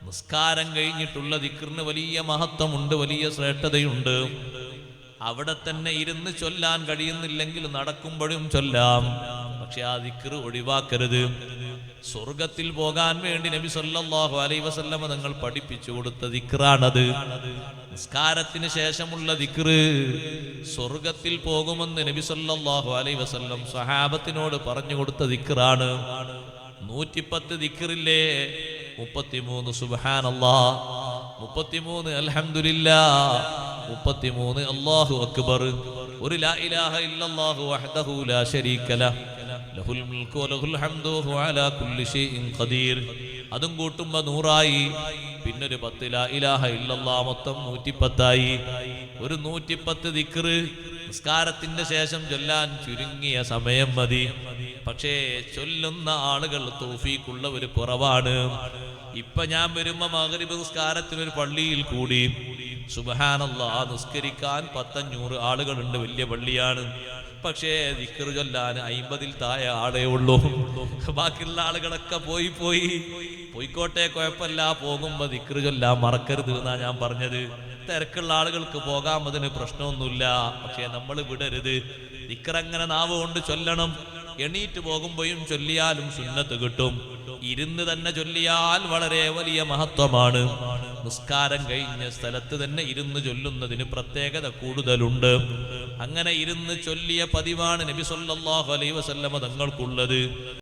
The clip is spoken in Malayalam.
നിസ്കാരം കഴിഞ്ഞിട്ടുള്ള ദിക്റിന് വലിയ മഹത്വമുണ്ട്, വലിയ ശ്രേഷ്ഠതയുണ്ട്. അവിടെ തന്നെ ഇരുന്ന് ചൊല്ലാൻ കഴിയുന്നില്ലെങ്കിൽ നടക്കുമ്പോഴും ചൊല്ലാം. പക്ഷെ ആ ദിക്ർ ഒഴിവാക്കരുത്. സ്വർഗത്തിൽ പോകാൻ വേണ്ടി നബി സല്ലല്ലാഹു അലൈഹി വസല്ലമ തങ്ങൾ പഠിപ്പിച്ചു കൊടുത്ത ദിക്റാണത്. നിസ്കാരത്തിന് ശേഷമുള്ള ദിക്ർ സ്വർഗത്തിൽ പോകുമെന്ന് നബി സല്ലല്ലാഹു അലൈഹി വസല്ലം സ്വഹാബത്തിനോട് പറഞ്ഞു കൊടുത്ത ദിക്റാണ്. 110 ദിക്റില്ലേ? 33 സുബ്ഹാനല്ലാഹ്, 33 അൽഹംദുലില്ലാഹ്, 33 അല്ലാഹു അക്ബർ, ഒരു ലാ ഇലാഹ ഇല്ലല്ലാഹു വഹ്ദഹു ലാ ശരീക ലഹ് ലഹുൽ മുൽക്കു വലഹുൽ ഹംദു വഹു അലാ കുല്ലി ഷൈഇൻ ഖദീർ. അതും കൂട്ടുമ്പോൾ 100 പിന്നൊരു 10 ലാ ഇലാഹ ഇല്ലല്ലാഹ്, മൊത്തം 110 ഒരു 110 ദിക്ർ നിസ്കാരത്തിന്റെ ശേഷം ചൊല്ലാൻ ചുരുങ്ങിയ സമയം മതി. പക്ഷേ ചൊല്ലുന്ന ആളുകൾ തൗഫീഖുള്ളവർ കുറവാണ്. ഇപ്പൊ ഞാൻ വരുമ്പോ മഗ്രിബ് നിസ്കാരത്തിനൊരു പള്ളിയിൽ കൂടി സുബ്ഹാനല്ലാഹ് നിസ്കരിക്കാൻ 500 ആളുകളുണ്ട്. വലിയ പള്ളിയാണ്. പക്ഷേ ദിക്ർ ചൊല്ലാൻ 50-ൽ താഴെ ആളേ ഉള്ളൂ. ബാക്കിയുള്ള ആളുകളൊക്കെ പോയിക്കോട്ടെ, കുഴപ്പമില്ല. പോകുമ്പോ ദിക്ർ ചൊല്ലാൻ മറക്കരുത് എന്നാ ഞാൻ പറഞ്ഞത്. തിരക്കുള്ള ആളുകൾക്ക് പോകാൻ അതിന് പ്രശ്നമൊന്നുമില്ല. പക്ഷേ നമ്മൾ വിടരുത്. ദിക്ർ അങ്ങനെ നാവ് കൊണ്ട് ചൊല്ലണം. എണീറ്റ് പോകുമ്പോഴും ചൊല്ലിയാലും സുന്നത്ത് കിട്ടും. ഇരുന്ന് തന്നെ ചൊല്ലിയാൽ വളരെ വലിയ മഹത്വമാണ്. നിസ്കാരം കഴിഞ്ഞ സ്ഥലത്ത് തന്നെ ഇരുന്ന് ചൊല്ലുന്നതിന് പ്രത്യേകത കൂടുതലുണ്ട്. അങ്ങനെ ഇരുന്ന് ചൊല്ലിയ പതിവാണ് നബി സല്ലല്ലാഹു അലൈഹി വസല്ലമ തങ്ങൾക്കുള്ളത്.